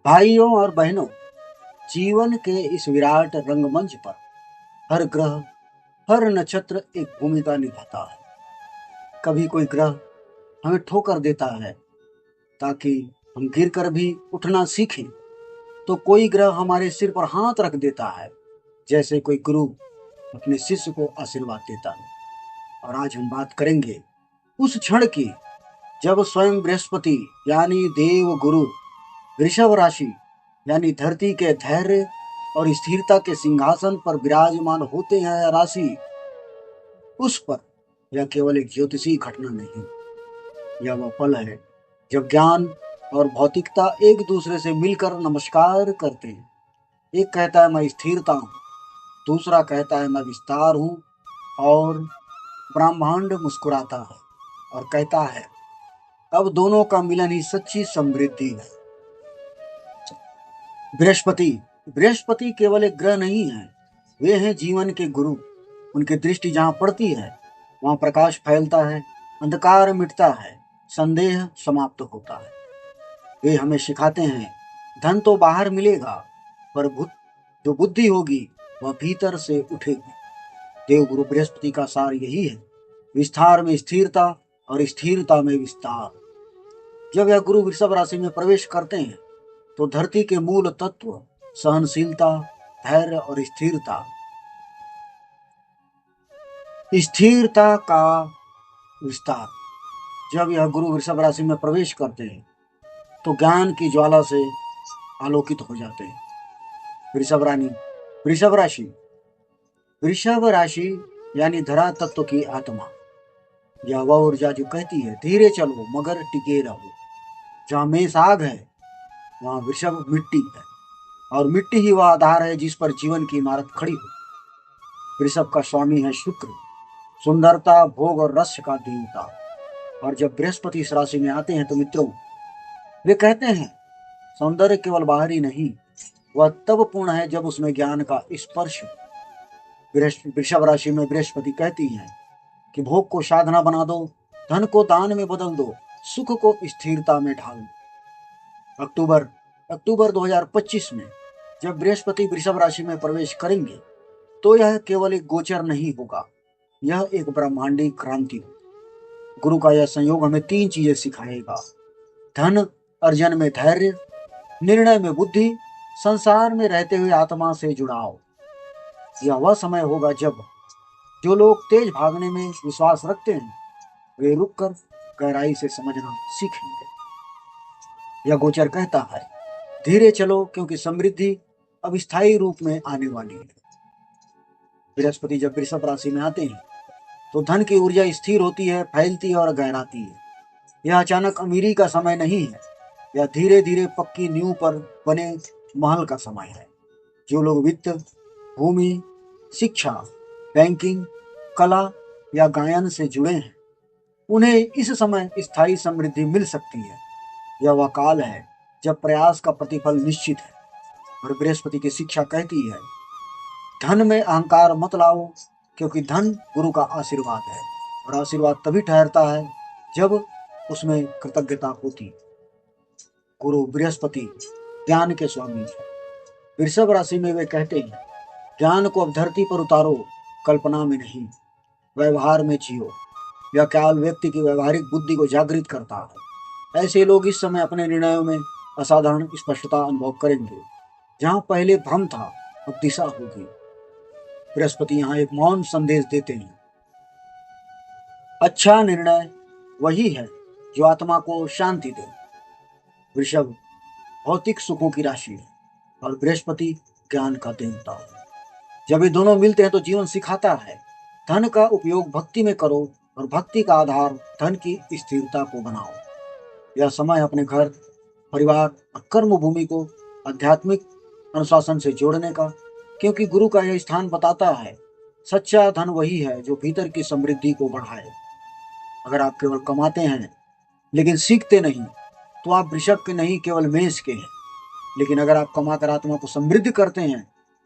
भाइयों और बहनों, जीवन के इस विराट रंगमंच पर हर ग्रह, हर नक्षत्र एक भूमिका निभाता है। कभी कोई ग्रह हमें ठोकर देता है ताकि हम गिरकर भी उठना सीखें, तो कोई ग्रह हमारे सिर पर हाथ रख देता है, जैसे कोई गुरु अपने शिष्य को आशीर्वाद देता है। और आज हम बात करेंगे उस क्षण की जब स्वयं बृहस्पति यानी देव गुरु वृषभ राशि यानी धरती के धैर्य और स्थिरता के सिंहासन पर विराजमान होते हैं। राशि उस पर यह केवल एक ज्योतिषीय घटना नहीं, यह वह पल है जब ज्ञान और भौतिकता एक दूसरे से मिलकर नमस्कार करते हैं। एक कहता है मैं स्थिरता हूँ, दूसरा कहता है मैं विस्तार हूँ, और ब्रह्मांड मुस्कुराता है और कहता है अब दोनों का मिलन ही सच्ची समृद्धि है। बृहस्पति बृहस्पति केवल एक ग्रह नहीं है, वे हैं जीवन के गुरु। उनकी दृष्टि जहाँ पड़ती है वहाँ प्रकाश फैलता है, अंधकार मिटता है, संदेह समाप्त होता है। वे हमें सिखाते हैं धन तो बाहर मिलेगा, पर जो बुद्धि होगी वह भीतर से उठेगी। देवगुरु बृहस्पति का सार यही है, विस्तार में स्थिरता और स्थिरता में विस्तार। जब यह गुरु वृषभ राशि में प्रवेश करते हैं तो धरती के मूल तत्व सहनशीलता, धैर्य और स्थिरता का विस्तार। जब यह गुरु वृषभ राशि में प्रवेश करते हैं तो ज्ञान की ज्वाला से आलोकित हो जाते हैं। वृषभ राशि वृषभ राशि यानी धरा तत्व की आत्मा। यह वह ऊर्जा जो कहती है धीरे चलो मगर टिके रहो। जहाँ मेष आग है वहाँ वृषभ मिट्टी है, और मिट्टी ही वह आधार है जिस पर जीवन की इमारत खड़ी हो। वृषभ का स्वामी है शुक्र, सुंदरता, भोग और रस का देवता। और जब बृहस्पति इस राशि में आते हैं तो मित्रों, वे कहते हैं सौंदर्य केवल बाहरी नहीं, वह तब पूर्ण है जब उसमें ज्ञान का स्पर्श। वृषभ राशि में बृहस्पति कहती है कि भोग को साधना बना दो, धन को दान में बदल दो, सुख को स्थिरता में ढाल दो। अक्टूबर 2025 में जब बृहस्पति वृषभ राशि में प्रवेश करेंगे तो यह केवल एक गोचर नहीं होगा, यह एक ब्रह्मांडी क्रांति होगी। गुरु का यह संयोग हमें 3 चीजें सिखाएगा: धन अर्जन में धैर्य, निर्णय में बुद्धि, संसार में रहते हुए आत्मा से जुड़ाव। यह वह समय होगा जब जो लोग तेज भागने में विश्वास रखते हैं वे रुककर गहराई से समझना सीखेंगे। यह गोचर कहता है धीरे चलो क्योंकि समृद्धि अब स्थायी रूप में आने वाली है। बृहस्पति जब वृषभ राशि में आते हैं तो धन की ऊर्जा स्थिर होती है, फैलती है और गहराती है। यह अचानक अमीरी का समय नहीं है, यह धीरे धीरे पक्की नींव पर बने महल का समय है। जो लोग वित्त, भूमि, शिक्षा, बैंकिंग, कला या गायन से जुड़े हैं उन्हें इस समय स्थायी समृद्धि मिल सकती है। यह वह काल है जब प्रयास का प्रतिफल निश्चित है। और बृहस्पति की शिक्षा कहती है धन में अहंकार मत लाओ, क्योंकि धन गुरु का आशीर्वाद है, और आशीर्वाद तभी ठहरता है जब उसमें कृतज्ञता होती। गुरु बृहस्पति ज्ञान के स्वामी है। वृषभ राशि में वे कहते हैं ज्ञान को अब धरती पर उतारो, कल्पना में नहीं, व्यवहार में जियो। यह काल व्यक्ति की व्यवहारिक बुद्धि को जागृत करता है। ऐसे लोग इस समय अपने निर्णयों में असाधारण स्पष्टता अनुभव करेंगे। जहां पहले भ्रम था अब दिशा होगी। बृहस्पति यहाँ एक मौन संदेश देते हैं, अच्छा निर्णय वही है जो आत्मा को शांति दे। वृषभ भौतिक सुखों की राशि है और बृहस्पति ज्ञान का देवता है। जब ये दोनों मिलते हैं तो जीवन सिखाता है धन का उपयोग भक्ति में करो, और भक्ति का आधार धन की स्थिरता को बनाओ। यह समय अपने घर, परिवार और कर्म भूमि को आध्यात्मिक अनुशासन से जोड़ने का, क्योंकि गुरु का यह स्थान बताता है सच्चा धन वही है जो भीतर की समृद्धि को बढ़ाए। अगर आप केवल कमाते हैं लेकिन सीखते नहीं तो आप वृषभ के नहीं केवल मेष के हैं। लेकिन अगर आप कमाकर आत्मा को समृद्ध करते हैं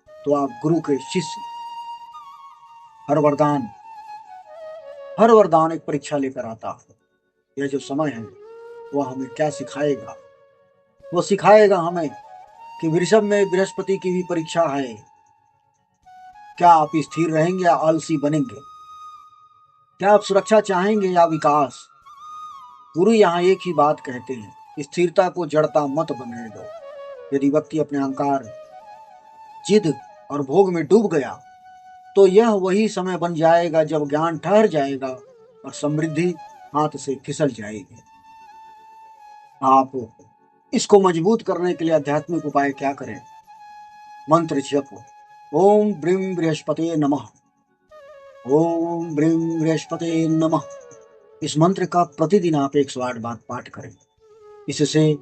तो आप गुरु के शिष्य। हर वरदान एक परीक्षा लेकर आता है। यह जो समय है वह हमें क्या सिखाएगा? वो सिखाएगा हमें कि वृषभ में बृहस्पति की भी परीक्षा है। क्या आप स्थिर रहेंगे या आलसी बनेंगे? क्या आप सुरक्षा चाहेंगे या विकास? गुरु यहाँ एक ही बात कहते हैं, स्थिरता को जड़ता मत बनने दो। यदि व्यक्ति अपने अहंकार, जिद और भोग में डूब गया तो यह वही समय बन जाएगा जब ज्ञान ठहर जाएगा और समृद्धि हाथ से फिसल जाएगी। आप इसको मजबूत करने के लिए आध्यात्मिक उपाय क्या करें? मंत्र जप, ओम ब्रीम बृहस्पते नमः, ओम ब्रीम बृहस्पते नमः। इस मंत्र का प्रतिदिन आप 108 बार पाठ करें। इससे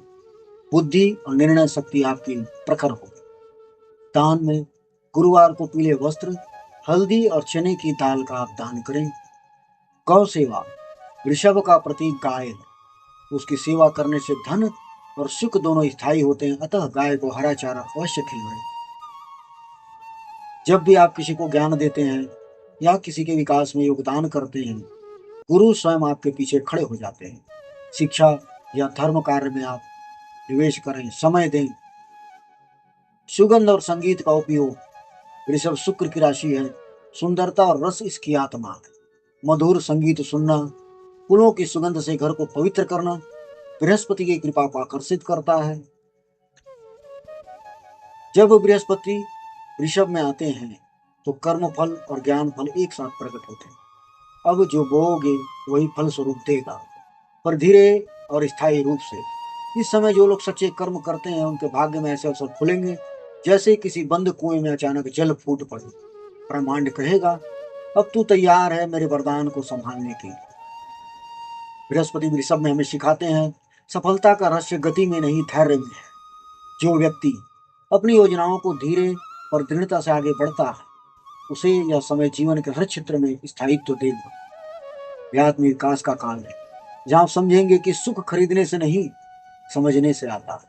बुद्धि और निर्णय शक्ति आपकी प्रखर होगी। दान में गुरुवार को पीले वस्त्र, हल्दी और चने की दाल का आप दान करें। गौ सेवा, वृषभ का प्रतीक गाय है। उसकी सेवा करने से धन और सुख दोनों स्थायी होते हैं, अतः गाय को हरा चारा अवश्य खिलाएं। जब भी आप किसी को ज्ञान देते हैं या किसी के विकास में योगदान करते हैं, गुरु स्वयं आपके पीछे खड़े हो जाते हैं। शिक्षा या धर्म कार्य में आप निवेश करें, समय दें। सुगंध और संगीत का उपयोग, वृषभ शुक्र की राशि है, सुंदरता और रस इसकी आत्मा है। मधुर संगीत सुनना, फूलों की सुगंध से घर को पवित्र करना बृहस्पति की कृपा को आकर्षित करता है। जब बृहस्पति वृषभ में आते हैं तो कर्म फल और ज्ञान फल एक साथ प्रकट होते हैं। अब जो बोओगे वही फल स्वरूप देगा, पर धीरे और स्थायी रूप से। इस समय जो लोग सच्चे कर्म करते हैं उनके भाग्य में ऐसे अवसर खुलेंगे जैसे किसी बंद कुएं में अचानक जल फूट पड़े। ब्रह्मांड कहेगा, अब तू तैयार है मेरे वरदान को संभालने के। बृहस्पति वृषभ में हमें सिखाते हैं, सफलता का रहस्य गति में नहीं धैर्य में है। जो व्यक्ति अपनी योजनाओं को धीरे और दृढ़ता से आगे बढ़ता है उसे यह समय जीवन के हर क्षेत्र में स्थायित्व देगा। अध्यात्म विकास का काल है, जहां आप समझेंगे कि सुख खरीदने से नहीं, समझने से आता है।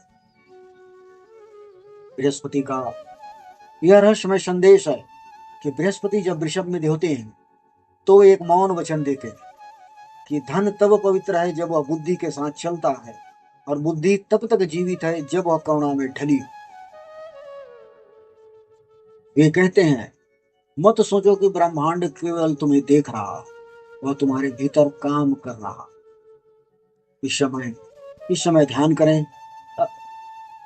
बृहस्पति का यह रहस्यमय संदेश है कि बृहस्पति जब वृषभ में होते हैं तो एक मौन वचन देते हैं कि धन तब पवित्र है जब वह बुद्धि के साथ चलता है, और बुद्धि तब तक जीवित है जब वह करुणा में ढली। वे कहते हैं, मत सोचो कि ब्रह्मांड केवल तुम्हें देख रहा, वह तुम्हारे भीतर काम कर रहा। इस समय ध्यान करें,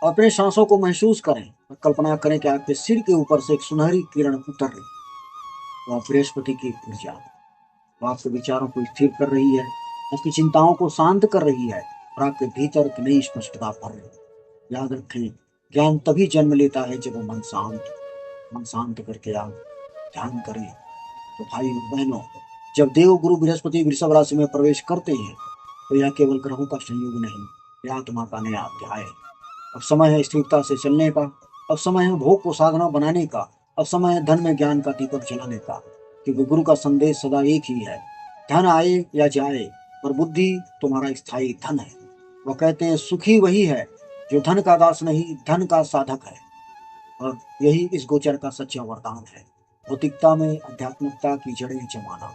अपने सांसों को महसूस करें और कल्पना करें कि आपके सिर के ऊपर से एक सुनहरी किरण उतर रही। वह बृहस्पति की ऊर्जा, वह आपके विचारों को स्थिर कर रही है, आपकी चिंताओं को शांत कर रही है और आपके भीतर एक नई स्पष्टता भर रही है। याद रखें, ज्ञान तभी जन्म लेता है जब मन शांत करके आप ध्यान करें। तो भाई और बहनों, जब देव गुरु बृहस्पति वृषभ राशि में प्रवेश करते हैं तो यह केवल ग्रहों का संयोग नहीं, यह आत्मा का नया अध्याय है। अब समय है स्थिरता से चलने का, अब समय है भोग को साधना बनाने का, अब समय है धन में ज्ञान का दीपक जलाने का। क्योंकि गुरु का संदेश सदा एक ही है, धन आए या जाए पर बुद्धि तुम्हारा स्थायी धन है। वह कहते हैं, सुखी वही है जो धन का दास नहीं, धन का साधक है। और यही इस गोचर का सच्चा वरदान है, भौतिकता में आध्यात्मिकता की जड़ें जमाना।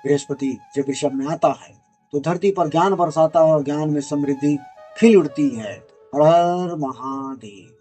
बृहस्पति जब ऋषभ में आता है तो धरती पर ज्ञान बरसाता है और ज्ञान में समृद्धि खिल उठती है। हर हर महादेव।